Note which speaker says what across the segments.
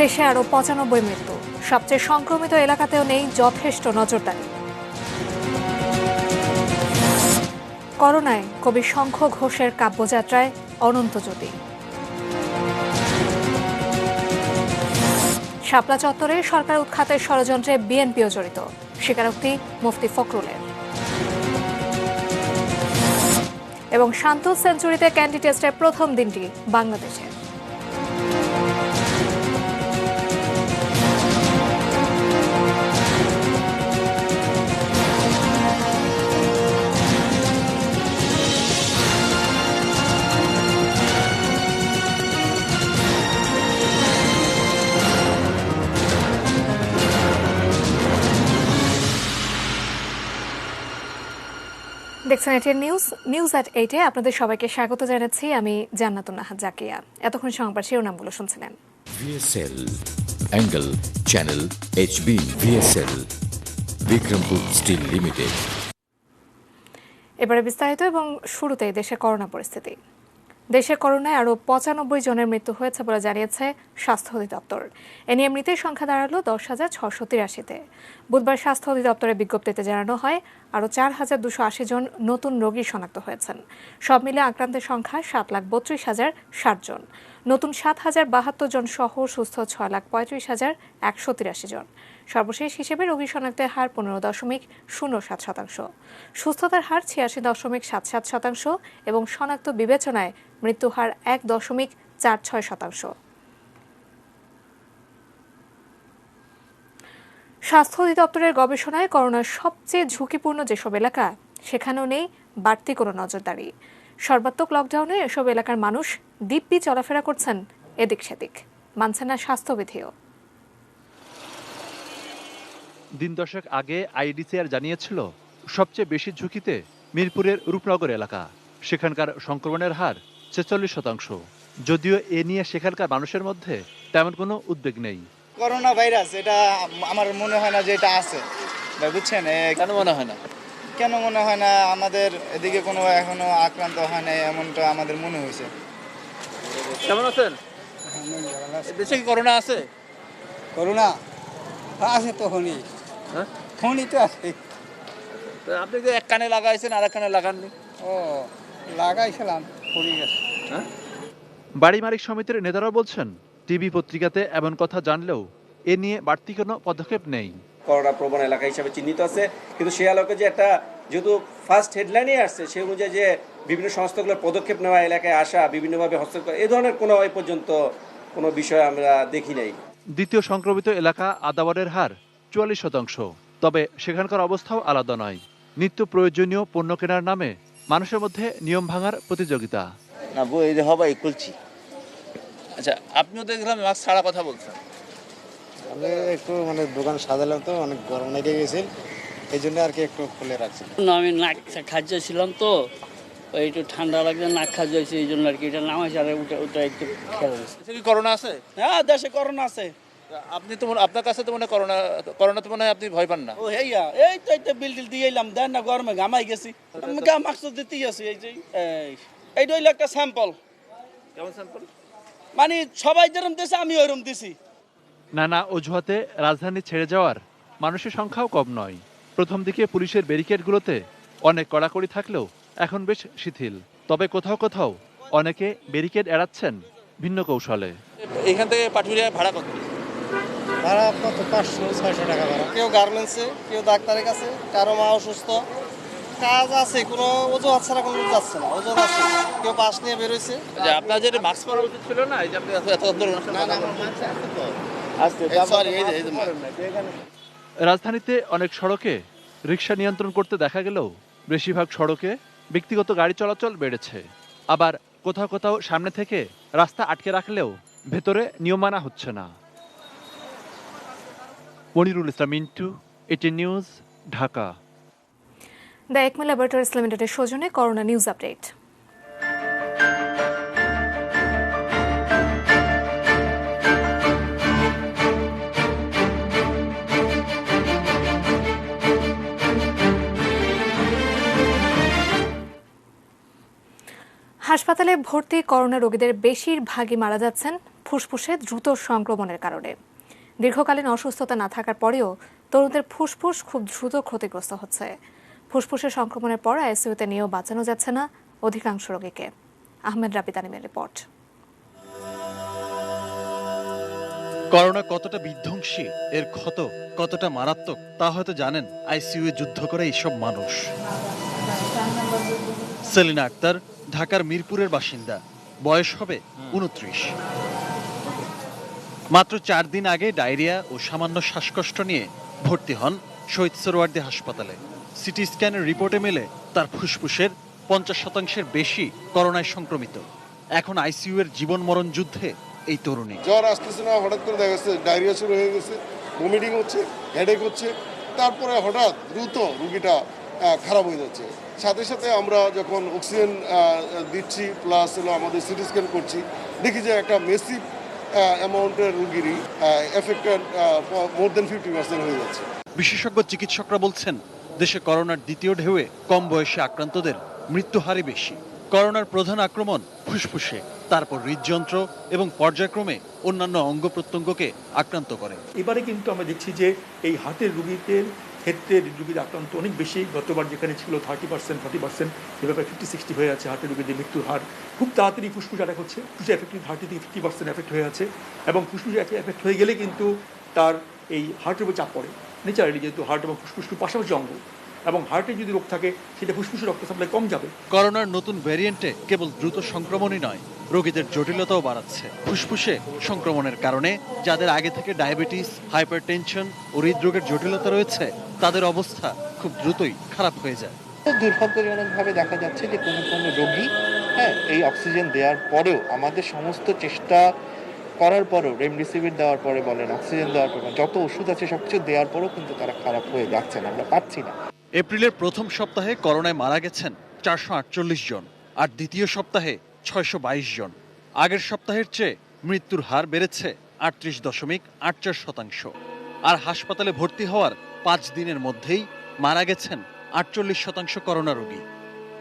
Speaker 1: দেশে আরও ৯৫ মৃত্যু, সবচেয়ে সংক্রমিত এলাকাতেও নেই যথেষ্ট নজরদারি। করোনায় কবি শঙ্খ ঘোষের কাব্যযাত্রায় অনন্ত জ্যোতি। শাপলা চত্বরে সরকার উৎখাতের ষড়যন্ত্রে বিএনপিও জড়িত, স্বীকারোক্তি মুফতি ফখরুলের। এবং শান্ত সেঞ্চুরিতে ক্যান্ডি টেস্টের প্রথম দিনটি বাংলাদেশের। দেখছেন এটিএন নিউজ অ্যাট 8-এ আপনাদের সবাইকে স্বাগত জানাচ্ছি। আমি জান্নাতুন নাহার জাকিয়া। এতক্ষণ সংবাদ শিরোনামগুলো শুনছিলেন।
Speaker 2: VSL angle channel HB VSL Bikrampur steel limited.
Speaker 1: এবারে বিস্তারিত এবং শুরুতেই দেশের করোনা পরিস্থিতি। দেশে করোনায় আরও ৯৫ জনের মৃত্যু হয়েছে বলে জানিয়েছে স্বাস্থ্য অধিদপ্তর। এ নিয়ে মৃতের সংখ্যা দাঁড়ালো ১০,৬৮৩-তে। বুধবার স্বাস্থ্য অধিদপ্তরের বিজ্ঞপ্তিতে জানানো হয় আরও ৪,২৮০ জন নতুন রোগী শনাক্ত হয়েছেন। সব মিলে আক্রান্তের সংখ্যা ৭,৩২,০৬০ জন। নতুন ৭,০৭২ জন সহ সুস্থ ৬,৩৫,১৮৩ জন। সর্বশেষ হিসেবে রোগী শনাক্তের হার ১৫.০৭%। সুস্থতার হার ৮৬.৭৭% এবং শনাক্ত বিবেচনায় মৃত্যু হার ১.৪৬%। স্বাস্থ্য অধিদপ্তরের গবেষণায় করোনার সবচেয়ে ঝুঁকিপূর্ণ যেসব এলাকা, সেখানেও নেই বাড়তি কোনো নজরদারি। সর্বাত্মক লকডাউনে এসব এলাকার মানুষ দিব্যি চলাফেরা করছেন এদিক সেদিক, মানছেন না স্বাস্থ্যবিধিও।
Speaker 3: দিন দশেক আগে আইডিসিআর জানিয়েছিল সবচেয়ে বেশি ঝুঁকিতে মিরপুরের রূপনগর এলাকা। সেখানকার সংক্রমণের হার ৪৬%। যদিও এ নিয়ে সেখানকার মানুষের মধ্যে তেমন কোনো উদ্বেগ নেই।
Speaker 4: করোনা ভাইরাস এটা আমার মনে হয় না যে এটা আছে, বুঝছেন?
Speaker 3: কেন মনে হয় না?
Speaker 4: কেন মনে হয় না? আমাদের এদিকে কোনো এখনো আক্রান্ত হয় না, এমনটা আমাদের মনে হয়েছে।
Speaker 3: কেমন আছেন? দেশে কি করোনা আছে?
Speaker 5: করোনা আছে তো হনি,
Speaker 3: হ্যাঁ
Speaker 5: হনি তো আছে।
Speaker 3: আপনি যে এক কানে লাগাইছেন আর এক কানে লাগাননি?
Speaker 5: ও লাগাইছিলাম, পড়ে গেছে।
Speaker 3: বাড়ি মালিক সমিতির নেতারা বলছেন টিভি পত্রিকাতে এমন কথা জানলেও এ নিয়ে বাড়তি কোনো পদক্ষেপ নেই।
Speaker 6: করোনা প্রবণ এলাকা হিসাবে চিহ্নিত আছে, কিন্তু সে আলোকে যে একটা যেহেতু ফার্স্ট হেডলাইনে আসছে, সেই অনুযায়ী যে বিভিন্ন সংস্থাগুলোর পদক্ষেপ নেওয়া, এলাকায় আসা, বিভিন্নভাবে হস্তক্ষেপ, এ ধরনের কোনো এই পর্যন্ত কোনো বিষয় আমরা দেখি নাই।
Speaker 3: দ্বিতীয় সংক্রমিত এলাকা আদাবরের হার ৪৪%। তবে সেখানকার অবস্থাও আলাদা নয়। নিত্য প্রয়োজনীয় পণ্য কেনার নামে মানুষের মধ্যে নিয়ম ভাঙার প্রতিযোগিতা।
Speaker 7: না বই হবাই খুলছি। আচ্ছা, আপনিও দেখলাম মাস্ক ছাড়া কথা বলছেন।
Speaker 5: আমি একটু দোকান সাজালাম তো, অনেক গরম লেগে গেছে, এই জন্য আর কি একটু খুলে রাখছি।
Speaker 8: আমি নাক খাচ্ছিলাম তো, একটু ঠান্ডা লাগছে, নাক খাচ্ছে, এই জন্য আর কি এটা নামাইছে। আর ওটা একটু খেয়াল হয়েছে।
Speaker 3: দেশে কি করোনা আছে?
Speaker 4: হ্যাঁ, দেশে করোনা আছে।
Speaker 3: আপনি তো আপনার কাছে তো মনে করোনা তো মনে হয় আপনি ভয় পান না?
Speaker 4: ও হেইয়া, এই তো একটা বিল দিয়ে এলাম, দেন না, গরমে ঘামাই গেছি, আমি মাস্ক দিতেই আছি। এই যে এইটা হইলো একটা স্যাম্পল।
Speaker 3: কেমন স্যাম্পল?
Speaker 4: মানে সবাই যেরকম দিয়েছে আমি ওইরকম দিছি।
Speaker 3: নানা অজুহাতে রাজধানী ছেড়ে যাওয়ার মানুষের সংখ্যাও কম নয়। প্রথম দিকে পুলিশের ব্যারিকেডগুলোতে অনেক কড়াকড়ি থাকলেও এখন বেশ শিথিল। তবে কোথাও কোথাও অনেকে ব্যারিকেড এড়াচ্ছেন ভিন্ন কৌশলে।
Speaker 7: এখান থেকে পাটুরিয়া ভাড়া কত?
Speaker 5: ভাড়া কত? 500-600 টাকা ভাড়া।
Speaker 4: কেউ গার্মেন্টসে, কেউ ডাক্তারের কাছে, কারো মা অসুস্থ, কাজ আছে, কোনো অজুহাত ছাড়া কোনো যাচ্ছে না। অজুহাত আছে, কেউ পাশ নিয়ে বেরোইছে।
Speaker 7: আপনার যে মাস্ক পরা উচিত ছিল না, এই যে আপনি এত
Speaker 3: রাজধানীতে অনেক সড়কে রিকশা নিয়ন্ত্রণ করতে দেখা গেলেও বেশিরভাগ সড়কে ব্যক্তিগত গাড়ি চলাচল বেড়েছে। আবার কোথাও কোথাও সামনে থেকে রাস্তা আটকে রাখলেও ভেতরে নিয়ম মানা হচ্ছে না। Monirul Islam Mintu, ATN news, Dhaka.
Speaker 1: The Acme laboratories লিমিটেডের সৌজন্যে করোনা নিউজ আপডেট। হাসপাতালে ভর্তি করোনা রোগীদের বেশিরভাগই মারা যাচ্ছেন ফুসফুসে দ্রুত সংক্রমণের কারণে। দীর্ঘকালীন অসুস্থতা না থাকার পরেও তরুণদের ফুসফুস খুব দ্রুত ক্ষতিগ্রস্ত হচ্ছে। ফুসফুসে সংক্রমণের পর আইসিইউতে নিয়েও বাঁচানো যাচ্ছে না অধিকাংশ রোগীকে। আহমেদ রাবি তানিমের রিপোর্ট।
Speaker 9: করোনা কতটা বিধ্বংসী, এর ক্ষত কতটা মারাত্মক তা হয়তো জানেন আইসিইউয়ে যুদ্ধ করে এইসব মানুষ। সেলিনা আক্তার ঢাকার মিরপুরের বাসিন্দা, বয়স হবে 29। মাত্র 4 দিন আগে ডায়রিয়া ও সামান্য শ্বাসকষ্ট নিয়ে ভর্তি হন শহীদ সোহরাওয়ার্দী হাসপাতালে। সিটি স্ক্যানের রিপোর্টে মেলে তার ফুসফুসের 50% বেশি করোনায় সংক্রমিত। এখন আইসিইউ এর জীবন মরণ যুদ্ধে এই তরুণী।
Speaker 10: জ্বর আসতেছে না, হঠাৎ করে দেখা যাচ্ছে ডায়রিয়া শুরু হয়ে গেছে, ভমিটিং হচ্ছে, হেডেক হচ্ছে, তারপরে হঠাৎ দ্রুত রুগীটা খারাপ হয়ে যাচ্ছে। সাথে সাথে আমরা যখন অক্সিজেন দিচ্ছি প্লাস হলো আমাদের সিটি স্ক্যান করছি, দেখি যে একটা মেসিভ অ্যামাউন্টের রুগীরই এফেক্টেড মোর দেন 50% হয়ে যাচ্ছে।
Speaker 9: বিশেষজ্ঞ চিকিৎসকরা বলছেন দেশে করোনার দ্বিতীয় ঢেউয়ে কম বয়সে আক্রান্তদের মৃত্যুহারই বেশি। করোনার প্রধান আক্রমণ ফুসফুসে, তারপর হৃদযন্ত্র এবং পর্যায়ক্রমে অন্যান্য অঙ্গ প্রত্যঙ্গকে আক্রান্ত করে।
Speaker 11: এবারে কিন্তু আমরা দেখছি যে এই হার্টের রোগীদের ক্ষেত্রে রোগীর আক্রান্ত অনেক বেশি। গতবার যেখানে ছিল 30%, এভাবে 50-60 হয়ে আছে হার্টের রোগীদের মৃত্যুর হার। খুব তাড়াতাড়ি ফুসফুস অ্যাটাক হচ্ছে, ফুসফুসে এফেক্টিভ 30-50% এফেক্ট হয়ে আছে, এবং ফুসফুসে এফেক্ট হয়ে গেলে কিন্তু তার এই হার্টের উপর চাপ পড়ে নেচারালি, যেহেতু হার্ট এবং ফুসফুস পাশাপাশি অঙ্গ, এবং হার্টে যদি রোগ থাকে সেটা ফুসফুসে রক্ত সাপ্লাই কম যাবে।
Speaker 9: করোনার নতুন ভ্যারিয়েন্টে কেবল দ্রুত সংক্রমণই নয়, রোগীদের জটিলতাও বাড়াচ্ছে। ফুসফুসে সংক্রমণের কারণে যাদের আগে থেকে ডায়াবেটিস, হাইপারটেনশন ও হৃদরোগের জটিলতা রয়েছে, তাদের অবস্থা খুব দ্রুতই খারাপ হয়ে যায়।
Speaker 12: দুর্ভাগ্যজনকভাবে দেখা যাচ্ছে যে কোনো রোগী এই অক্সিজেন দেওয়ার পরেও, আমাদের সমস্ত চেষ্টা করার পরেও, রেমডেসিভির দেওয়ার পরে বলেন, অক্সিজেন দেওয়ার পরে, যত ওষুধ আছে সবকিছু দেওয়ার পরেও কিন্তু তারা খারাপ হয়ে যাচ্ছে না, আমরা পাচ্ছি না।
Speaker 9: এপ্রিলের প্রথম সপ্তাহে করোনায় মারা গেছেন 448 জন, আর দ্বিতীয় সপ্তাহে 622 জন। আগের সপ্তাহের চেয়ে মৃত্যুর হার বেড়েছে 38.84%। আর হাসপাতালে ভর্তি হওয়ার 5 দিনের মধ্যেই মারা গেছেন 48% করোনা রোগী।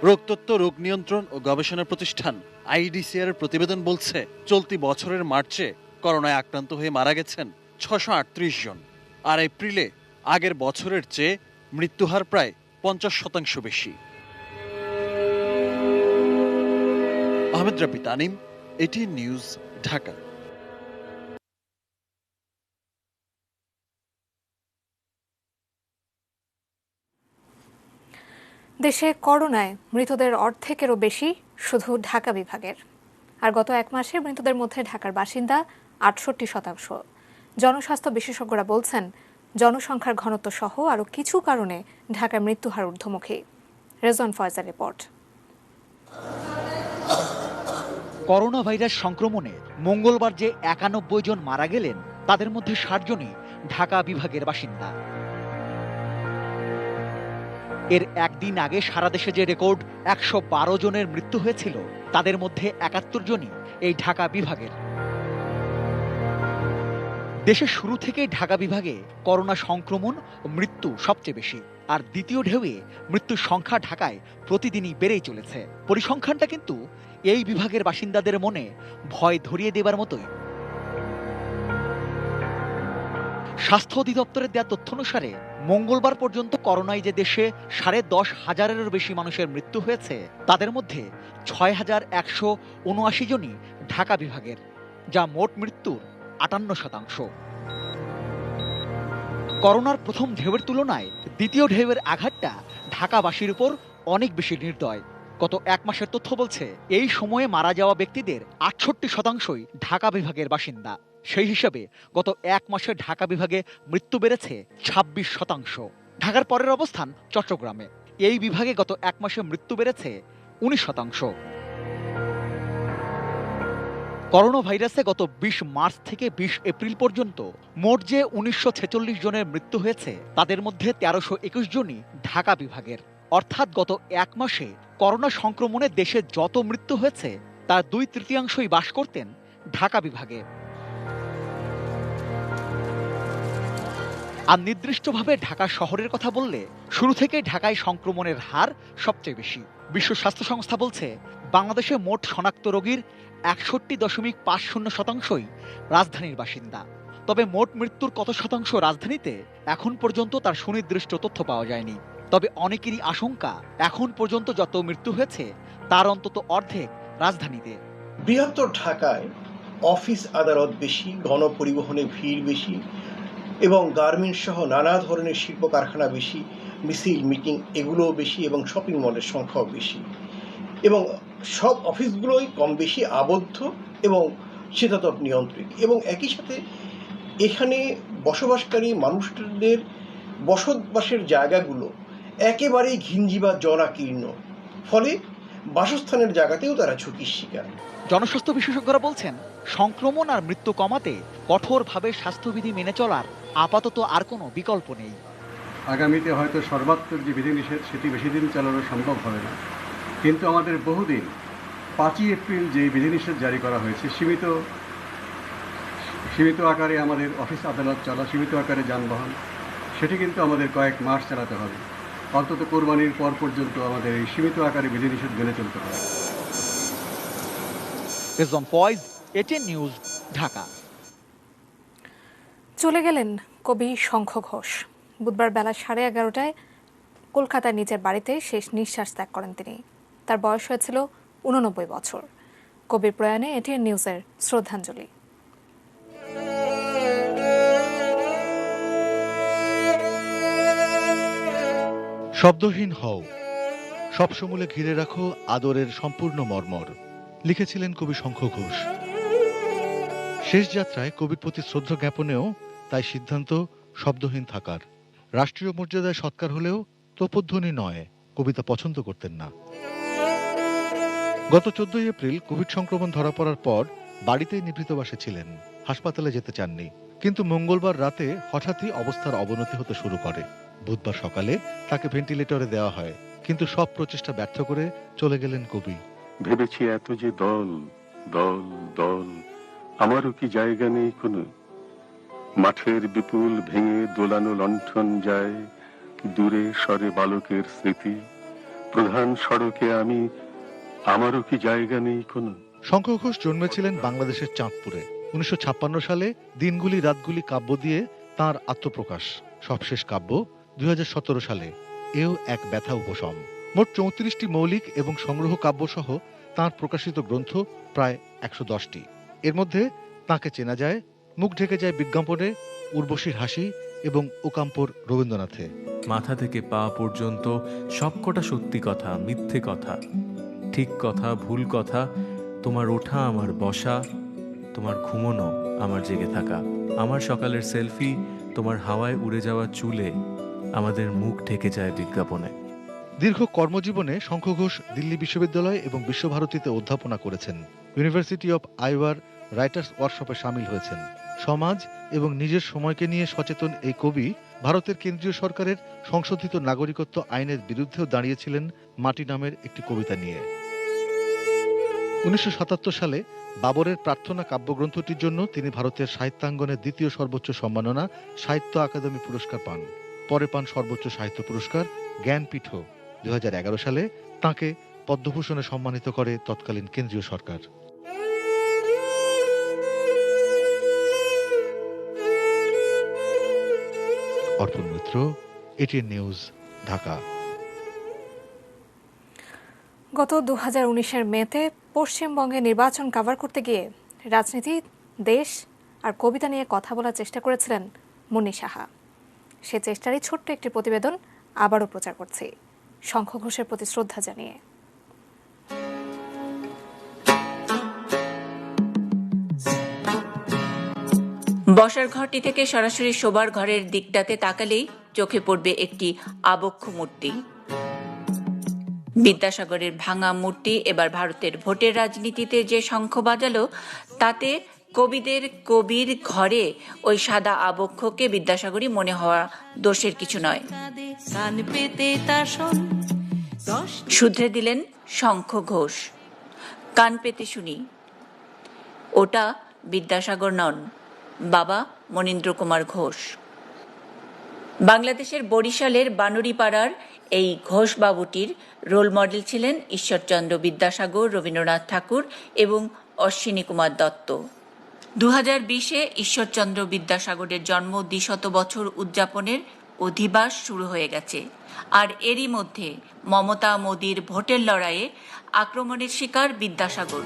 Speaker 9: রোগতত্ত্ব, রোগ নিয়ন্ত্রণ ও গবেষণা প্রতিষ্ঠান আইডিসিআর এর প্রতিবেদন বলছে, চলতি বছরের মার্চে করোনায় আক্রান্ত হয়ে মারা গেছেন 638 জন, আর এপ্রিলে আগের বছরের চেয়ে মৃত্যুহার প্রায় 50% বেশি। আহমেদ রাবি তানিম, এটিএন নিউজ, ঢাকা।
Speaker 1: দেশে করোনায় মৃতদের অর্ধেকেরও বেশি শুধু ঢাকা বিভাগের। আর গত 1 মাসে মৃতদের মধ্যে ঢাকার বাসিন্দা 68%। জনস্বাস্থ্য বিশেষজ্ঞরা বলছেন, জনসংখ্যার ঘনত্ব সহ আরও কিছু কারণে ঢাকার মৃত্যুহার ঊর্ধ্বমুখী। রেজন ফয়জার রিপোর্ট।
Speaker 13: করোনা ভাইরাস সংক্রমণে মঙ্গলবার যে 91 জন মারা গেলেন, তাদের মধ্যে 60 জনই ঢাকা বিভাগের বাসিন্দা। এর একদিন আগে সারা দেশে যে রেকর্ড 112 জনের মৃত্যু হয়েছিল, তাদের মধ্যে 71 জনই এই ঢাকা বিভাগের। দেশের শুরু থেকেই ঢাকা বিভাগে করোনা সংক্রমণ ও মৃত্যু সবচেয়ে বেশি, আর দ্বিতীয় ঢেউয়ে মৃত্যুর সংখ্যা ঢাকায় প্রতিদিনই বেড়েই চলেছে। পরিসংখ্যানটা কিন্তু এই বিভাগের বাসিন্দাদের মনে ভয় ধরিয়ে দেবার মতোই। স্বাস্থ্য অধিদপ্তরের দেওয়া তথ্য অনুসারে মঙ্গলবার পর্যন্ত করোনায় যে দেশে 10,500-এরও বেশি মানুষের মৃত্যু হয়েছে, তাদের মধ্যে 6,179 জনই ঢাকা বিভাগের, যা মোট মৃত্যুর 58%। করোনার প্রথম ঢেউয়ের তুলনায় দ্বিতীয় ঢেউয়ের আঘাতটা ঢাকাবাসীর উপর অনেক বেশি নির্দয়। গত 1 মাসের তথ্য বলছে, এই সময়ে মারা যাওয়া ব্যক্তিদের 68%ই ঢাকা বিভাগের বাসিন্দা। সেই হিসাবে গত 1 মাসে ঢাকা বিভাগে মৃত্যু বেড়েছে 26%। ঢাকার পরের অবস্থান চট্টগ্রামে। এই বিভাগে গত 1 মাসে মৃত্যু বেড়েছে 19%। করোনা ভাইরাসে গত 20 মার্চ থেকে 20 এপ্রিল পর্যন্ত মোট যে 1946 জনের মৃত্যু হয়েছে, তাদের মধ্যে 1321 জনই ঢাকা বিভাগের। অর্থাৎ গত 1 মাসে করোনা সংক্রমণে দেশে যত মৃত্যু হয়েছে, তার 2/3 বাস করতেন ঢাকা বিভাগে। আর নির্দিষ্টভাবে ঢাকা শহরের কথা বললে, শুরু থেকে ঢাকায় সংক্রমণের হার সবচেয়ে বেশি। বিশ্ব স্বাস্থ্য সংস্থা বলছে, বাংলাদেশে মোট শনাক্ত রোগীর 61.50% রাজধানীর বাসিন্দা। তবে মোট মৃত্যুর কত শতাংশ রাজধানীতে এখন পর্যন্ত তার সুনির্দিষ্ট তথ্য পাওয়া যায়নি। তবে অনেকেরই আশঙ্কা এখন পর্যন্ত যত মৃত্যু হয়েছে তার অন্তত অর্ধেক রাজধানীতে।
Speaker 14: বৃহত্তর ঢাকায় অফিস আদালত বেশি, গণপরিবহনে ভিড় বেশি এবং গার্মেন্টস সহ নানা ধরনের শিল্প কারখানা বেশি, মিছিল মিটিং এগুলোও বেশি এবং শপিং মলের সংখ্যাও বেশি এবং সব অফিসগুলোই কম বেশি আবদ্ধ এবং শীতাতপ নিয়ন্ত্রিত এবং একই সাথে এখানে বসবাসকারী মানুষদের বসবাসের জায়গাগুলো একেবারেই ঘিঞ্জি বা জরাকীর্ণ, ফলে বাসস্থানের জায়গাতেও তারা ঝুঁকির শিকার।
Speaker 13: জনস্বাস্থ্য বিশেষজ্ঞরা বলছেন, সংক্রমণ আর মৃত্যু কমাতে কঠোরভাবে স্বাস্থ্যবিধি মেনে চলার আপাতত আর কোনো বিকল্প নেই।
Speaker 15: আগামীতে হয়তো সর্বাত্মক যে বিধিনিষেধ সেটি বেশি দিন চালানো সম্ভব হবে না, কিন্তু আমাদের বহুদিন 5ই এপ্রিল যে বিধিনিষেধ জারি করা হয়েছে, সীমিত আকারে আমাদের অফিস আদালত চলা, সীমিত আকারে যানবাহন, সেটি কিন্তু আমাদের কয়েক মাস চালাতে হবে। অন্তত কোরবানির পর পর্যন্ত আমাদের এই সীমিত আকারে বিধিনিষেধ মেনে চলতে হবে।
Speaker 13: Rezwan Foyez, ATN news, Dhaka.
Speaker 1: চলে গেলেন কবি শঙ্খ ঘোষ। বুধবার বেলা 11:30টায় কলকাতার নিজের বাড়িতে শেষ নিঃশ্বাস ত্যাগ করেন তিনি। তার বয়স হয়েছিল 89 বছর। কবির প্রয়াণে এটিএন নিউজের শ্রদ্ধাঞ্জলি।
Speaker 16: শব্দহীন হও, সবসমূলে ঘিরে রাখো আদরের সম্পূর্ণ মর্মর, লিখেছিলেন কবি শঙ্খ ঘোষ। শেষ যাত্রায় কবির প্রতি শ্রদ্ধা জ্ঞাপনেও তাই সিদ্ধান্ত শব্দহীন থাকার। রাষ্ট্রীয় মর্যাদায় সৎকার হলেও তোপধ্বনি নয়, কবিতা পছন্দ করতেন না। গত 14 এপ্রিল কোভিড সংক্রমণ ধরা পড়ার পর বাড়িতেই নিভৃতবাসে ছিলেন, হাসপাতালে যেতে চাননি। কিন্তু মঙ্গলবার রাতে হঠাৎই অবস্থার অবনতি হতে শুরু করে। বুধবার সকালে তাকে ভেন্টিলেটরে দেওয়া হয়, কিন্তু সব প্রচেষ্টা ব্যর্থ করে চলে গেলেন কবি।
Speaker 17: ভেবেছি এত যে দল দল দল, আমারও কি জায়গা নেই কোনো? মাঠের বিপুল ভেঙে দোলানো লণ্ঠন যায়, দূরে সরে বালকের স্মৃতি। প্রধান সড়কে আমি, আমারও কি জায়গা নেই কোনো?
Speaker 16: শঙ্খ ঘোষ জন্মেছিলেন বাংলাদেশের চাঁদপুরে। 1956 সালে দিনগুলি রাতগুলি কাব্য দিয়ে তাঁর আত্মপ্রকাশ। সবশেষ কাব্য 2017 সালে, এও এক ব্যথা উপশম। মোট 34টি মৌলিক এবং সংগ্রহ কাব্য সহ তাঁর প্রকাশিত গ্রন্থ প্রায় 110টি। এর মধ্যে তাঁকে চেনা যায় মুখ ঢেকে যায় বিজ্ঞাপনে, উর্বশীর হাসি এবং ওকাম্পোর রবীন্দ্রনাথে।
Speaker 18: মাথা থেকে পা পর্যন্ত সবকটা সত্যি কথা, মিথ্যে কথা, ঠিক কথা, ভুল কথা, তোমার ওঠা আমার বসা, তোমার ঘুমোনো আমার জেগে থাকা, আমার সকালের সেলফি, তোমার হাওয়ায় উড়ে যাওয়া চুলে, আমাদের মুখ ঢেকে যায় বিজ্ঞাপনে।
Speaker 16: দীর্ঘ কর্মজীবনে শঙ্খ ঘোষ দিল্লি বিশ্ববিদ্যালয় এবং বিশ্বভারতীতে অধ্যাপনা করেছেন। ইউনিভার্সিটি অব আইওয়ার রাইটার্স ওয়ার্কশপে সামিল হয়েছেন। সমাজ এবং নিজের সময়কে নিয়ে সচেতন এই কবি ভারতের কেন্দ্রীয় সরকারের সংশোধিত নাগরিকত্ব আইনের বিরুদ্ধেও দাঁড়িয়েছিলেন মাটি নামের একটি কবিতা নিয়ে। 1977 সালে বাবরের প্রার্থনা কাব্যগ্রন্থটির জন্য তিনি ভারতের সাহিত্যাঙ্গনের দ্বিতীয় সর্বোচ্চ সম্মাননা সাহিত্য আকাদেমি পুরস্কার পান। পরে পান সর্বোচ্চ সাহিত্য পুরস্কার জ্ঞানপীঠ। 2011 সালে তাঁকে পদ্মভূষণে সম্মানিত করে তৎকালীন কেন্দ্রীয় সরকার। অর্পণ মিত্র, এটিএন নিউজ, ঢাকা।
Speaker 1: গত 2019-এর মেতে পশ্চিমবঙ্গে নির্বাচন কভার করতে গিয়ে রাজনীতি, দেশ আর কবিতা নিয়ে কথা বলার চেষ্টা করেছিলেন মুন্নি সাহা। সে চেষ্টারই ছোট্ট একটি প্রতিবেদন আবারও প্রচার করছি, শঙ্খ ঘোষের প্রতি শ্রদ্ধা জানিয়ে।
Speaker 19: বসার ঘরটি থেকে সরাসরি শোবার ঘরের দিকটাতে তাকালেই চোখে পড়বে একটি আবক্ষ মূর্তি। বিদ্যাসাগরের ভাঙা মূর্তি এবার ভারতের ভোটের রাজনীতিতে যে শঙ্খ বাজালো, তাতে কবির ঘরে ওই সাদা আবক্ষকে বিদ্যাসাগরই মনে হওয়া দোষের কিছু নয়। শুধরে দিলেন শঙ্খ ঘোষ। কান পেতে শুনি, ওটা বিদ্যাসাগর নন, বাবা মনীন্দ্র কুমার ঘোষ। বাংলাদেশের বরিশালের বানুড়িপাড়ার এই ঘোষ বাবুটির রোল মডেল ছিলেন ঈশ্বরচন্দ্র বিদ্যাসাগর, রবীন্দ্রনাথ ঠাকুর এবং অশ্বিনী কুমার দত্ত। 2020-এ ঈশ্বরচন্দ্র বিদ্যাসাগরের জন্ম 200 বছর উদযাপনের অধিবাস শুরু হয়ে গেছে। আর এরই মধ্যে মমতা মোদির ভোটের লড়াইয়ে আক্রমণের শিকার বিদ্যাসাগর।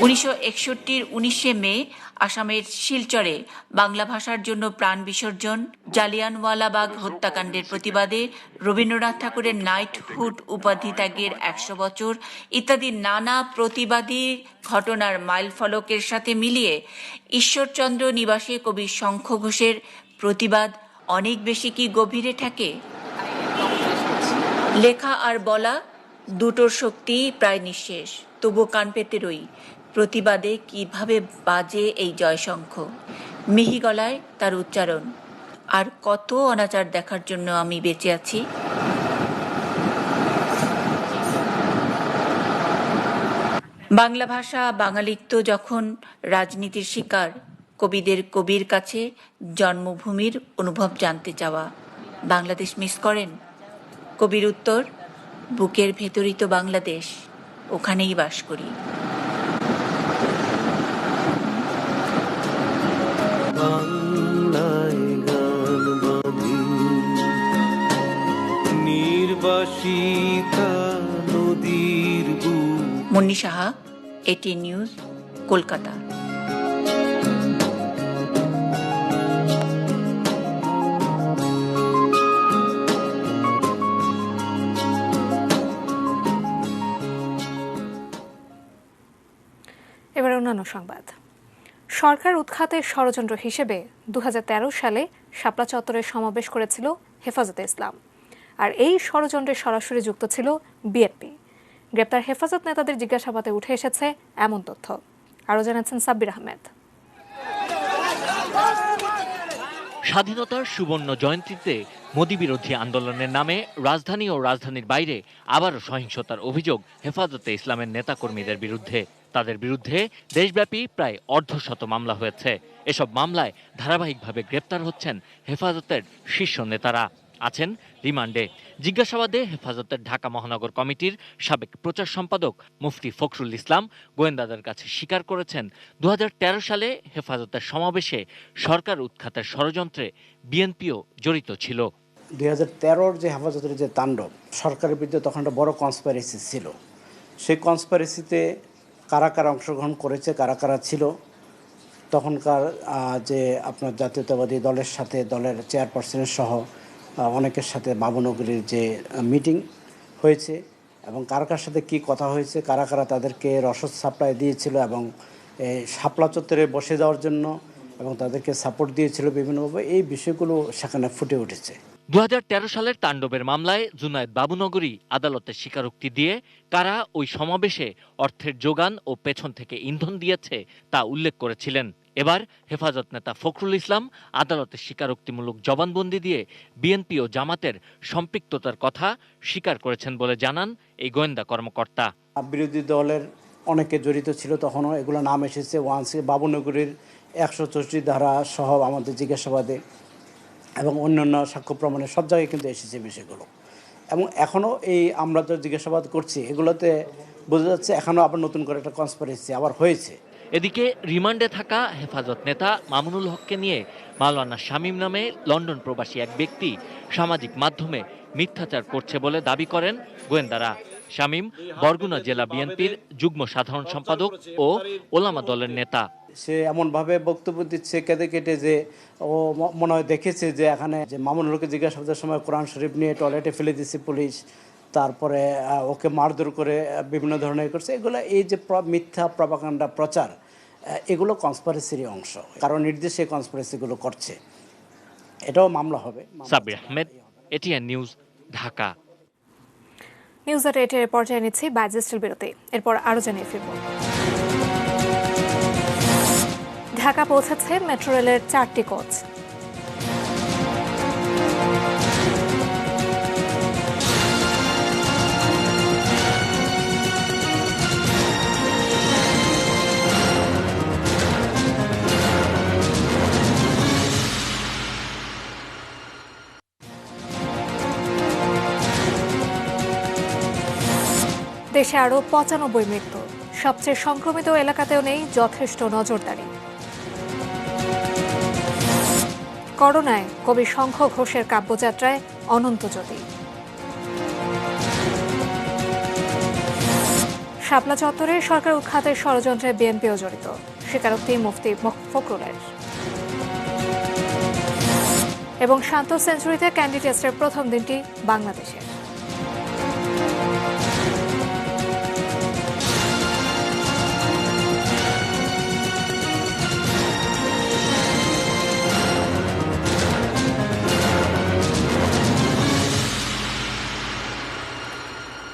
Speaker 19: উনিশশো 1961 মে আসামের শিলচরে বাংলা ভাষার জন্য প্রাণ বিসর্জন, জালিয়ানওয়ালাবাগ হত্যাকাণ্ডের প্রতিবাদে রবীন্দ্রনাথ ঠাকুরের নাইটহুড উপাধি ত্যাগের 100 বছর ইত্যাদি নানা প্রতিবাদী ঘটনার মাইলফলকের সাথে মিলিয়ে ঈশ্বরচন্দ্র নিবাসে কবি শঙ্খ ঘোষের প্রতিবাদ অনেক বেশি কি গভীরে ঠেকে? লেখা আর বলা দুটোর শক্তি প্রায় নিঃশেষ, তবু কান পেতে রই প্রতিবাদে কিভাবে বাজে এই জয়শঙ্খ, মিহি গলায় তার উচ্চারণ। আর কত অনাচার দেখার জন্য আমি বেঁচে আছি। বাংলা ভাষা বাঙালিত্ব যখন রাজনীতির শিকার, কবিদের কবির কাছে জন্মভূমির অনুভব জানতে চাওয়া। বাংলাদেশ মিস করেন? কবির উত্তর, বুকের ভেতরই তো বাংলাদেশ, ওখানেই বাস করি।
Speaker 20: বাংলায় গান বাঁধি নির্বাসিতা নদীর বুক।
Speaker 19: Munni Saha, ATN news, Kolkata.
Speaker 1: এবার অন্যান্য সংবাদ। সরকার উৎখাতের ষড়যন্ত্র হিসেবে 2013 সালে শাপলা চত্বরে সমাবেশ করেছিল হেফাজতে ইসলাম, আর এই ষড়যন্ত্রে সরাসরি যুক্ত ছিল বিএনপি। গ্রেপ্তার হেফাজত নেতাদের জিজ্ঞাসাবাদে উঠে এসেছে এমন তথ্য। আরও জানাচ্ছেন সাব্বির আহমেদ।
Speaker 21: স্বাধীনতার সুবর্ণ জয়ন্তীতে মোদি বিরোধী আন্দোলনের নামে রাজধানী ও রাজধানীর বাইরে আবারও সহিংসতার অভিযোগ হেফাজতে ইসলামের নেতাকর্মীদের বিরুদ্ধে। তাদের বিরুদ্ধে দেশব্যাপী প্রায় 150 মামলা হয়েছে। এসব মামলায় ধারাবাহিকভাবে গ্রেপ্তার হচ্ছেন হেফাজতের শীর্ষ নেতারা, আছেন রিমান্ডে। জিজ্ঞাসাবাদে হেফাজতের ঢাকা মহানগর কমিটির সাবেক প্রচার সম্পাদক মুফতি ফখরুল ইসলাম গোয়েন্দাদের কাছে স্বীকার করেছেন 2013 সালে হেফাজতের সমাবেশে সরকার উৎখাতের ষড়যন্ত্রে বিএনপিও জড়িত ছিল।
Speaker 22: 2013 যে হেফাজতের যে তাণ্ডব, সরকারের বিরুদ্ধে তখন একটা বড় কনস্পাইরেসি ছিল। সেই কনস্পাইরেসিতে কারা কারা অংশগ্রহণ করেছে, কারা কারা ছিল, তখনকার যে আপনার জাতীয়তাবাদী দলের সাথে দলের চেয়ারপারসনের সহ অনেকের সাথে বাবুনগরীর যে মিটিং হয়েছে এবং কার কার সাথে কী কথা হয়েছে, কারা কারা তাদেরকে রসদ সাপ্লাই দিয়েছিল এবং শাপলা চত্বরে বসে যাওয়ার জন্য এবং তাদেরকে সাপোর্ট দিয়েছিল বিভিন্নভাবে, এই বিষয়গুলো সেখানে ফুটে উঠেছে।
Speaker 21: 2013 সালের তাণ্ডবের মামলায় জুনায়েদ বাবুনগরী আদালতের স্বীকারোক্তি দিয়ে কারা ওই সমাবেশে অর্থের যোগান ও পেছন থেকে ইন্ধন দিয়েছে তা উল্লেখ করেছিলেন। এবার হেফাজত নেতা ফখরুল ইসলাম আদালতের স্বীকারোক্তিমূলক জবানবন্দি দিয়ে বিএনপি ও জামাতের সম্পৃক্ততার কথা স্বীকার করেছেন বলে জানান এই গোয়েন্দা কর্মকর্তা।
Speaker 22: বিরোধী দলের অনেকে জড়িত ছিল, তখনও এগুলো নাম এসেছে বাবুনগরীর 164 ধারা সহ আমাদের জিজ্ঞাসাবাদে এবং অন্যান্য সাক্ষ্য প্রমাণে সব জায়গায় কিন্তু এসেছে বিষয়গুলো। এবং এখনও এই আমরা যে জিজ্ঞাসাবাদ করছি এগুলোতে বোঝা যাচ্ছে এখনও আবার নতুন করে একটা কনস্পাইরেসি আবার হয়েছে।
Speaker 21: এদিকে রিমান্ডে থাকা হেফাজত নেতা মামুনুল হককে নিয়ে মাওলানা শামীম নামে লন্ডন প্রবাসী এক ব্যক্তি সামাজিক মাধ্যমে মিথ্যাচার করছে বলে দাবি করেন গোয়েন্দারা। শামীম বরগুনা জেলা বিএনপির যুগ্ম সাধারণ সম্পাদক ও ওলামা দলের নেতা।
Speaker 22: সে এমনভাবে বক্তব্য দিচ্ছে কেঁদে কেটে যে ও মনে হয় দেখেছে যে এখানে যে মামুনুলকে জিজ্ঞাসাবাদের সময় কোরআন শরীফ নিয়ে টয়লেটে ফেলে দিচ্ছে পুলিশ, তারপরে ওকে মারধর করে বিভিন্ন ধরনের করছে। এগুলো এই যে মিথ্যা প্রপাগান্ডা প্রচার, এগুলো কনস্পাইরেসির অংশ, কারণ নির্দেশে এই কনস্পাইরেসিগুলো করছে, এটাও মামলা হবে।
Speaker 21: Sabbir Ahmed, ATN news, Dhaka.
Speaker 1: News এর পর্যায়ে নিচ্ছি বাজেস্টিল বিরতি, এরপর আরো জানিয়ে ফিরব। ঢাকা পৌঁছেছে মেট্রো রেলের 4টি কোচ। দেশে আরও 95 মৃত্যু, সবচেয়ে সংক্রমিত এলাকাতেও নেই যথেষ্ট নজরদারি। করোনায় কবি শঙ্খ ঘোষের কাব্যযাত্রায় অনন্ত জ্যোতি। শাপলা চত্বরে সরকার উৎখাতের ষড়যন্ত্রে বিএনপিও জড়িত, স্বীকারোক্তি মুফতি ফখরুলের। এবং শান্ত সেঞ্চুরিতে ক্যান্ডি টেস্টের প্রথম দিনটি বাংলাদেশের।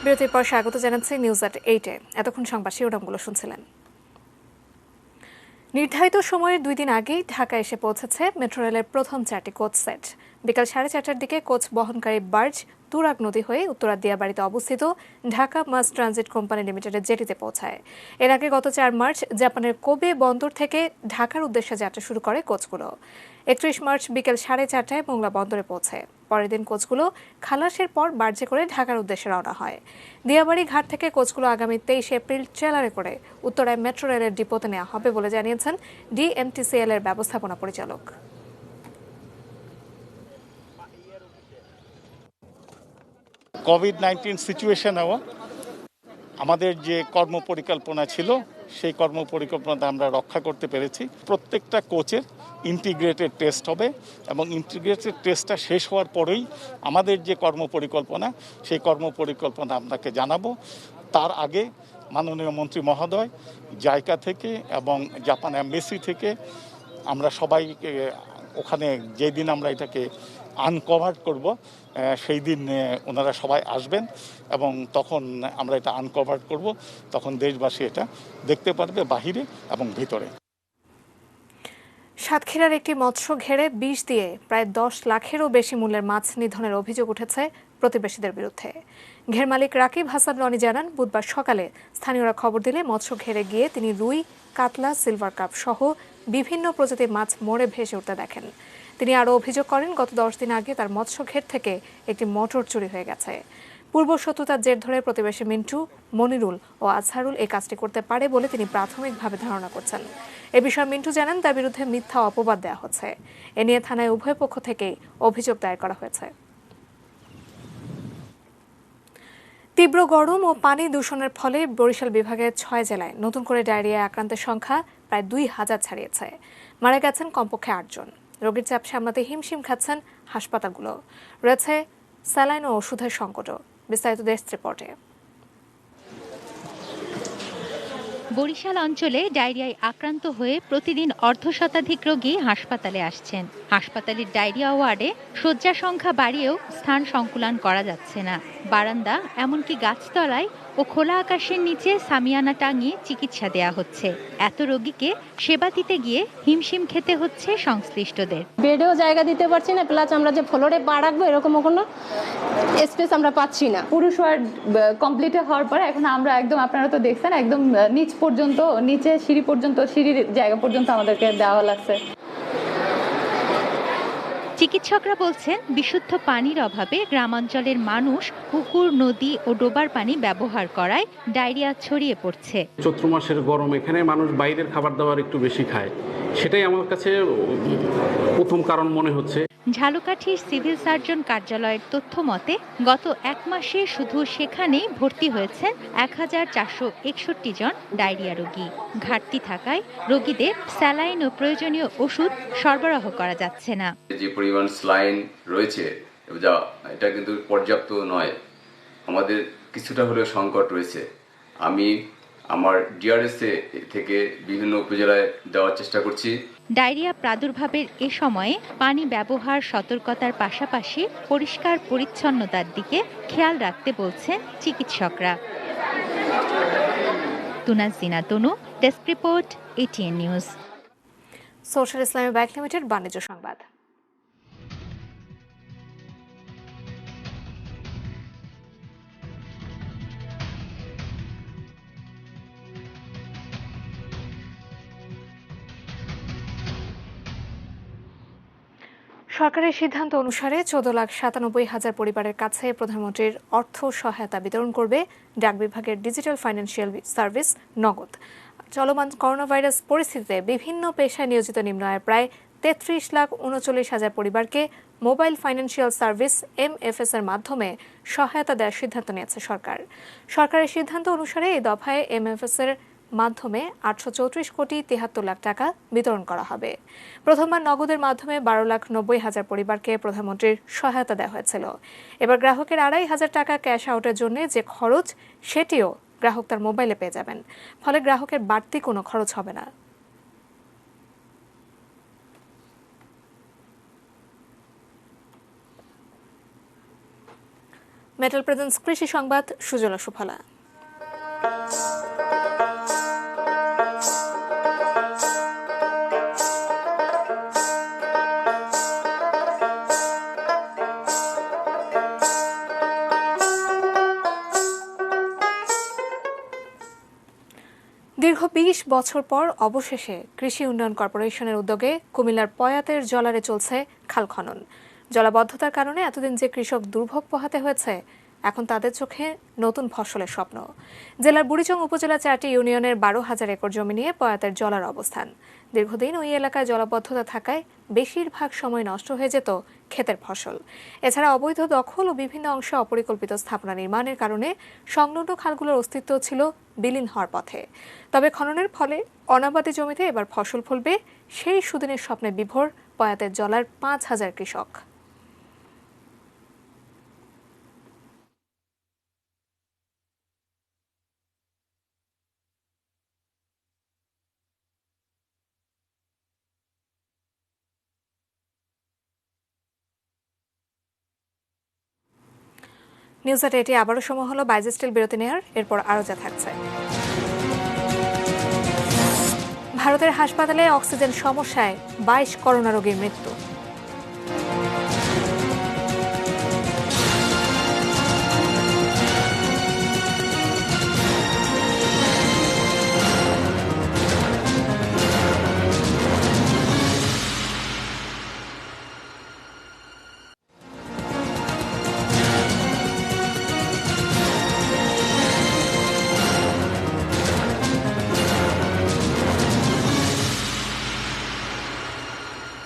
Speaker 1: বিরতির পর স্বাগত জানাচ্ছি নিউজ এট 8-এ। এতক্ষণ সংবাদ শিরোনামগুলো শুনছিলেন। নির্ধারিত সময়ের 2 দিন আগেই ঢাকা এসে পৌঁছেছে মেট্রো রেলের প্রথম 4টি কোচ সেট। বিকাল 4:30টার দিকে কোচ বহনকারী বার্জ তুরাগ নদী হয়ে উত্তরার দিয়াবাড়িতে অবস্থিত ঢাকা মাস ট্রানজিট কোম্পানি লিমিটেডের জেটিতে পৌঁছায়। এর আগে গত 4 মার্চ জাপানের কোবে বন্দর থেকে ঢাকার উদ্দেশ্যে যাত্রা শুরু করে কোচগুলো। 31 মার্চ বিকেল 4:30টায় মোংলা বন্দরে পৌঁছে। পরের দিন কোচগুলো খালাসের পর বার্জে করে ঢাকার উদ্দেশ্যে রওনা হয়। দিয়াবাড়ি ঘাট থেকে কোচগুলো আগামী 23 এপ্রিল ট্রেলারে করে উত্তরায় মেট্রো রেলের ডিপোতে নেওয়া হবে বলে জানিয়েছেন ডিএমটিসিএল এর ব্যবস্থাপনা পরিচালক।
Speaker 2: কোভিড-19 সিচুয়েশনেও আমাদের যে কর্মপরিকল্পনা ছিল সেই কর্মপরিকল্পনাটা আমরা রক্ষা করতে পেরেছি। প্রত্যেকটা কোচের ইন্টিগ্রেটেড টেস্ট হবে এবং ইন্টিগ্রেটেড টেস্টটা শেষ হওয়ার পরেই আমাদের যে কর্মপরিকল্পনা সেই কর্মপরিকল্পনা আপনাকে জানাবো। তার আগে মাননীয় মন্ত্রী মহোদয় জাইকা থেকে এবং জাপান এমবেসি থেকে আমরা সবাইকে ওখানে যেদিন আমরা এটাকে আনকভার করব সেই দিন ওনারা সবাই আসবেন এবং তখন আমরা এটা আনকভার করব। তখন দেশবাসী এটা দেখতে পারবে বাহিরে এবং ভিতরে।
Speaker 1: সাতক্ষীরার একটি মৎস্য ঘেরে বিষ দিয়ে প্রায় 10 লাখেরও বেশি মূল্যের মাছ নিধনের অভিযোগ উঠেছে প্রতিবেশীদের বিরুদ্ধে। ঘের মালিক রাকিব হাসান রনি জানান, বুধবার সকালে স্থানীয়রা খবর দিলে মৎস্য ঘেরে গিয়ে তিনি রুই, কাতলা, সিলভার কাপ সহ বিভিন্ন প্রজাতির মাছ মরে ভেসে উঠতে দেখেন। তিনি আরও অভিযোগ করেন, গত 10 দিন আগে তার মৎস্য ঘের থেকে একটি মোটর চুরি হয়ে গেছে। পূর্ব শত্রুতার জের ধরে প্রতিবেশী মিন্টু, মনিরুল ও আজহারুল এই কাজটি করতে পারে বলে তিনি প্রাথমিকভাবে ধারণা করছেন। এ বিষয়ে মিন্টু জানান, তার বিরুদ্ধে মিথ্যা অপবাদ দেওয়া হচ্ছে। এ নিয়ে থানায় উভয় পক্ষ থেকেই অভিযোগ দায়ের করা হয়েছে। তীব্র গরম ও পানি দূষণের ফলে বরিশাল বিভাগের 6 জেলায় নতুন করে ডায়রিয়ায় আক্রান্তের সংখ্যা প্রায় 2000 ছাড়িয়েছে। মারা গেছেন কমপক্ষে 8 জন। রোগীর চাপ সামলাতে হিমশিম খাচ্ছেন হাসপাতালগুলো। রয়েছে স্যালাইন ও ওষুধের সংকটও। বিস্তারিত ডেস্ক রিপোর্টে।
Speaker 6: বরিশাল অঞ্চলে ডায়রিয়ায় আক্রান্ত হয়ে প্রতিদিন অর্ধশতাধিক রোগী হাসপাতালে আসছেন। হাসপাতালের ডায়রিয়া ওয়ার্ডে শয্যা সংখ্যা বাড়িয়েও স্থান সংকুলান করা যাচ্ছে না। বারান্দা, এমনকি গাছতলায় ও খোলা আকাশের নিচে সামিয়ানা টাঙিয়ে চিকিৎসা দেয়া হচ্ছে। এত রোগীকে সেবা দিতে গিয়ে হিমশিম খেতে হচ্ছে সংশ্লিষ্টদের।
Speaker 23: বেডেও জায়গা দিতে পারছি না, প্লাস আমরা যে ফ্লোরে পা রাখবো এরকম কোনো স্পেস আমরা পাচ্ছি না।
Speaker 24: পুরুষ ওয়ার্ড কমপ্লিট হওয়ার পরে এখন আমরা একদম, আপনারা তো দেখছেন, একদম নিচ পর্যন্ত, নিচে সিঁড়ি পর্যন্ত, সিঁড়ির জায়গা পর্যন্ত আমাদেরকে দেওয়া লাগছে।
Speaker 6: চিকিৎসকরা বলছেন, বিশুদ্ধ পানির অভাবে গ্রামাঞ্চলের মানুষ পুকুর, নদী ও ডোবার পানি ব্যবহার করায় ডায়রিয়া ছড়িয়ে পড়ছে।
Speaker 25: চৈত্র মাসের গরম, এখানে মানুষ বাইরের খাবার দাবার একটু বেশি খায়, সেটাই আমার কাছে প্রথম কারণ মনে হচ্ছে।
Speaker 6: ঝালকাঠির সিভিল সার্জন কার্যালয়ের তথ্য মতে গত 1 মাসে শুধু সেখানেই ভর্তি হয়েছেন 1461 জন ডায়রিয়া রোগী। ঘাটতি থাকায় রোগীদের স্যালাইন ও প্রয়োজনীয় ওষুধ সরবরাহ করা যাচ্ছে না।
Speaker 26: যে পরিমাণ স্যালাইন রয়েছে এটা কিন্তু পর্যাপ্ত নয়, আমাদের কিছুটা হলেও সংকট রয়েছে। আমি আমার ডিআরএসএ থেকে বিভিন্ন উপজেলায় দেওয়ার চেষ্টা করছি।
Speaker 6: ডায়রিয়া প্রাদুর্ভাবের এ সময়ে পানি ব্যবহার সতর্কতার পাশাপাশি পরিষ্কার পরিচ্ছন্নতার দিকে খেয়াল রাখতে বলছেন চিকিৎসকরা। Tunazina Tonu, desk report, ATN news.
Speaker 1: Social Islami bank limited বাণিজ্য সংবাদ। সরকারের সিদ্ধান্ত অনুসারে 14,97,000 পরিবারের কাছে প্রধানমন্ত্রীর অর্থ সহায়তা বিতরণ করবে ডাক বিভাগের ডিজিটাল ফাইন্যান্সিয়াল সার্ভিস নগদ। চলমান করোনা ভাইরাস পরিস্থিতিতে বিভিন্ন পেশায় নিয়োজিত নিম্ন আয়ের প্রায় 33,39,000 পরিবারকে মোবাইল ফাইন্যান্সিয়াল সার্ভিস MFS এর মাধ্যমে সহায়তা দেওয়ার সিদ্ধান্ত নিয়েছে সরকার। সরকারের সিদ্ধান্ত অনুসারে এই দফায় MFS এর মাধ্যমে 834 কোটি 73 লাখ টাকা বিতরণ করা হবে। প্রথমবার নগদের মাধ্যমে 12,90,000 পরিবারকে প্রধানমন্ত্রীর সহায়তা দেওয়া হয়েছিল। এবার গ্রাহকের 2,500 টাকা ক্যাশ আউটের জন্য যে খরচ সেটিও গ্রাহক তার মোবাইলে পেয়ে যাবেন, ফলে গ্রাহকের বাড়তি কোনো খরচ হবে না। মেটাল প্রেজেন্স কৃষি সংবাদ, সুজলা সুফলা। দীর্ঘ 20 বছর পর অবশেষে কৃষি উন্নয়ন কর্পোরেশনের উদ্যোগে কুমিল্লার পয়াতের জলারে চলছে খাল খনন। জলাবদ্ধতার কারণে এতদিন যে কৃষক দুর্ভোগ পোহাতে হয়েছে, এখন তাদের চোখে নতুন ফসলের স্বপ্ন। জেলার বুড়িচং উপজেলা 4টি ইউনিয়নের 12,000 একর জমি নিয়ে পয়াতের জলার অবস্থান। দীর্ঘদিন ওই এলাকায় জলাবদ্ধতা থাকায় বেশিরভাগ সময় নষ্ট হয়ে যেত ক্ষেতের ফসল। এছাড়া অবৈধ দখল ও বিভিন্ন অংশে অপরিকল্পিত স্থাপনা নির্মাণের কারণে সংলগ্ন খালগুলোর অস্তিত্ব ছিল বিলীন হওয়ার পথে। তবে খননের ফলে অনাবাদি জমিতে এবার ফসল ফলবে, সেই সুদিনের স্বপ্নে বিভোর পয়াতের জলার 5,000 কৃষক। নিউজ এট 8 আবারও সময় হলো বাইজেস্টিল বিরতি নেয়ার, এরপর আরও যা থাকছে। ভারতের হাসপাতালে অক্সিজেন সমস্যায় 22 করোনা রোগীর মৃত্যু।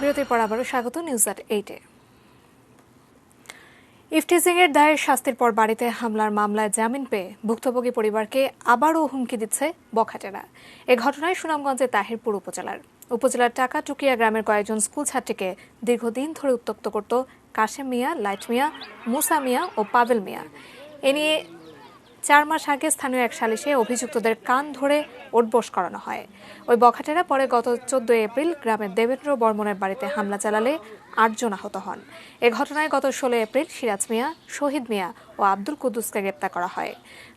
Speaker 1: বিরতির পর আবারও স্বাগত নিউজ এট 8-এ। ইফটিজিং এর দায়ে শাস্তির পর বাড়িতে হামলার মামলায় জামিন পেয়ে ভুক্তভোগী পরিবারকে আবারও হুমকি দিচ্ছে বখাটেরা। এ ঘটনায় সুনামগঞ্জের তাহিরপুর উপজেলার টাকাটুকিয়া গ্রামের কয়েকজন স্কুল ছাত্রীকে দীর্ঘদিন ধরে উত্ত্যক্ত করত কাশেম মিয়া, লাইট মিয়া, মুসা মিয়া ও পাবেল মিয়া। এ নিয়ে 4 মাস আগে স্থানীয় এক সালিশে অভিযুক্তদের কান ধরে ওঠবোস করানো হয়। ওই বখাটেরা পরে গত 14 এপ্রিল গ্রামের দেবেন্দ্র বর্মনের বাড়িতে হামলা চালালে 8 জন আহত হন। এ ঘটনায় গত 16 এপ্রিল সিরাজ মিয়া, শহীদ মিয়া ও আব্দুল কুদ্দুসকে গ্রেপ্তার করা হয়।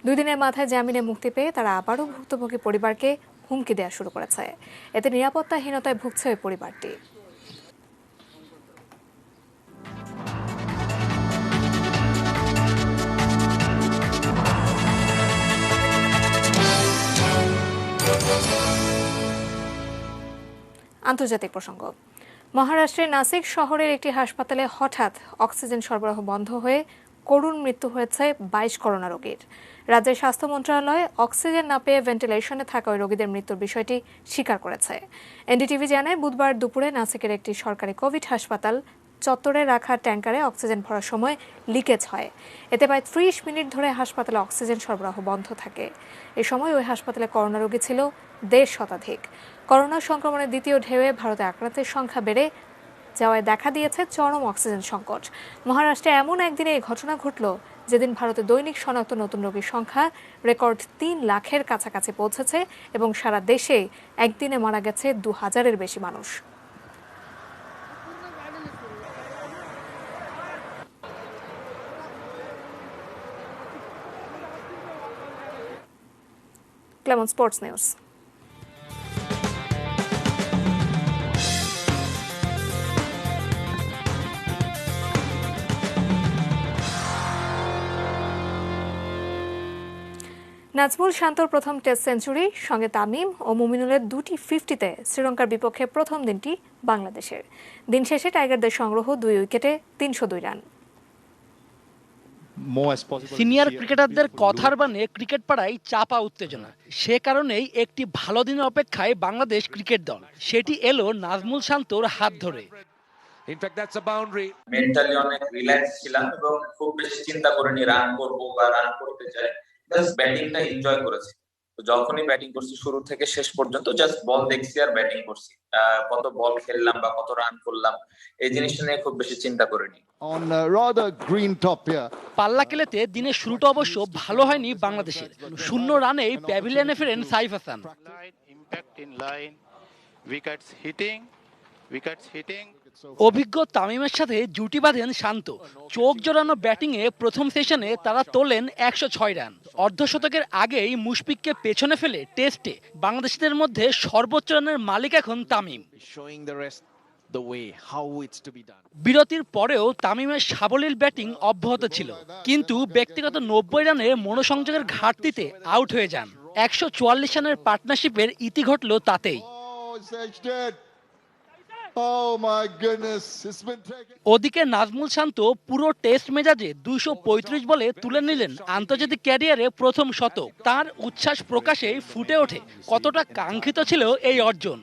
Speaker 1: 2 দিনের মাথায় জামিনে মুক্তি পেয়ে তারা আবারও ভুক্তভোগী পরিবারকে হুমকি দেওয়া শুরু করেছে। এতে নিরাপত্তাহীনতায় ভুগছে ওই পরিবারটি। আন্তর্জাতিক প্রসঙ্গ। মহারাষ্ট্রের নাসিক শহরের একটি হাসপাতালে হঠাৎ অক্সিজেন সরবরাহ বন্ধ হয়ে করুণ মৃত্যু হয়েছে 22 করোনা রোগীর। রাজ্যের স্বাস্থ্য মন্ত্রণালয় অক্সিজেন না পেয়ে ভেন্টিলেশনে থাকা ওই রোগীদের মৃত্যুর বিষয়টি স্বীকার করেছে। এনডিটিভি জানায়, বুধবার দুপুরে নাসিকের একটি সরকারি কোভিড হাসপাতাল চত্বরে রাখা ট্যাঙ্কারে অক্সিজেন ভরার সময় লিকেজ হয়। এতে প্রায় 30 মিনিট ধরে হাসপাতালে অক্সিজেন সরবরাহ বন্ধ থাকে। এ সময় ওই হাসপাতালে করোনা রোগী ছিল 1.5 শতাধিক। করোনা সংক্রমণের দ্বিতীয় ঢেউয়ে ভারতে আক্রান্তের সংখ্যা বেড়ে যাওয়ায় দেখা দিয়েছে চরম অক্সিজেন সংকট। মহারাষ্ট্রে এমন একদিনে এই ঘটনা ঘটল যেদিন ভারতে দৈনিক শনাক্ত নতুন রোগীর সংখ্যা রেকর্ড 3 লাখের কাছাকাছি পৌঁছেছে এবং সারা দেশে একদিনে মারা গেছে 2000-এর বেশি মানুষ। Clemon sports news. নাজমুল শান্তর প্রথম টেস্ট সেঞ্চুরি, সঙ্গে তামিম ও মুমিনুলের দুটি 50-তে শ্রীলঙ্কার বিপক্ষে প্রথম দিনটি বাংলাদেশের। দিন শেষে টাইগারদের সংগ্রহ 2 উইকেটে 302 রান।
Speaker 3: সিনিয়র ক্রিকেটারদের কথার বানে ক্রিকেট পাড়ায় চাপা উত্তেজনা। সে কারণেই একটি ভালো দিনের অপেক্ষায় বাংলাদেশ ক্রিকেট দল, সেটি এলো নাজমুল শান্তর হাত ধরে।
Speaker 4: মেন্টালি অনেক রিল্যাক্স ছিলাম এবং খুব বেশি চিন্তা করিনি রান করবো বা রান করতে চাই, জাস্ট ব্যাটিংটা এনজয় করেছি। যখনই ব্যাটিং করছি শুরু থেকে শেষ পর্যন্ত জাস্ট বল দেখছি আর ব্যাটিং করছি। কত বল খেললাম বা কত রান করলাম এই জিনিসটা নিয়ে খুব বেশি চিন্তা করিনি।
Speaker 3: পাল্লা কেলেতে দিনের শুরুটা অবশ্য ভালো হয়নি বাংলাদেশের। 0 রানেই প্যাভিলিয়নে ফেরেন সাইফ হাসান। অভিজ্ঞ তামিমের সাথে জুটি বাঁধেন শান্ত। চোখ জোড়ানো ব্যাটিংয়ে প্রথম সেশনে তারা তোলেন 106 রান। অর্ধশতকের আগেই মুশফিককে পেছনে ফেলে টেস্টে বাংলাদেশিদের মধ্যে সর্বোচ্চ রানের মালিক এখন তামিম। বিরতির পরেও তামিমের সাবলীল ব্যাটিং অব্যাহত ছিল, কিন্তু ব্যক্তিগত 90 রানে মনোসংযোগের ঘাটতিতে আউট হয়ে যান। 144 রানের পার্টনারশিপের ইতি ঘটল তাতেই। ওদিকে নাজমুল শান্ত পুরো টেস্ট মেজাজে 235 বলে তুলে নিলেন আন্তর্জাতিক ক্যারিয়ারে প্রথম শতক। তার উচ্ছ্বাস প্রকাশে ফুটে ওঠে কতটা কাঙ্ক্ষিত ছিল এই অর্জন।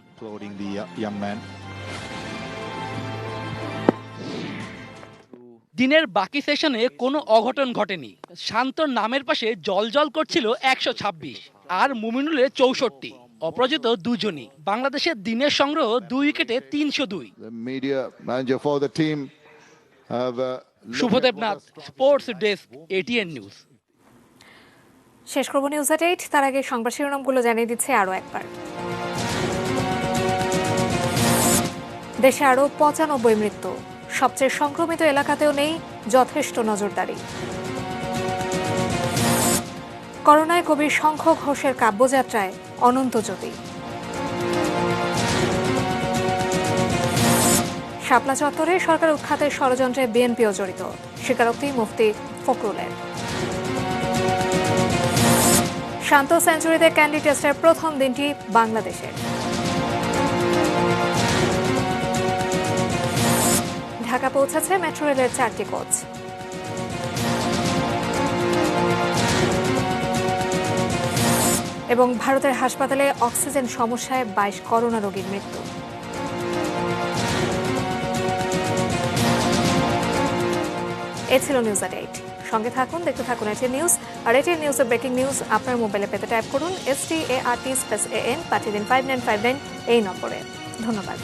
Speaker 3: দিনের বাকি সেশনে কোনো অঘটন ঘটেনি। শান্তর নামের পাশে জলজল করছিল 126 আর মুমিনুলের 64। অপরাজিত দুজনই। বাংলাদেশের দিনের সংগ্রহ 2 উইকেটে 302। Shubhodeb Nath, sports desk, ATN news.
Speaker 1: শেষ করব নিউজ এট 8। তার আগে সংবাদ শিরোনামগুলো জানিয়ে দিচ্ছে আরও একবার। দেশে আরও 95 মৃত্যু। সবচেয়ে সংক্রমিত এলাকাতেও নেই যথেষ্ট নজরদারি। করোনায় কবি শঙ্খ ঘোষের কাব্যযাত্রায় অনন্ত জ্যোতি। শাপলা চত্বরে সরকার উৎখাতের ষড়যন্ত্রে বিএনপিও জড়িত, স্বীকারোক্তি মুফতি ফখরুলের। শান্ত সেঞ্চুরিতে ক্যান্ডি টেস্টের প্রথম দিনটি বাংলাদেশের। ঢাকা পৌঁছেছে মেট্রো রেলের 4টি কোচ। এবং ভারতের হাসপাতালে অক্সিজেন সমস্যায় 22 করোনা রোগীর মৃত্যু। এ ছিল নিউজ এট 8। সঙ্গে থাকুন, দেখতে থাকুন ATN নিউজ। আর ATN নিউজের ব্রেকিং নিউজ আপনার মোবাইলে পেতে টাইপ করুন START+AN, পাঠিয়ে দিন 5959 এই নম্বরে। ধন্যবাদ।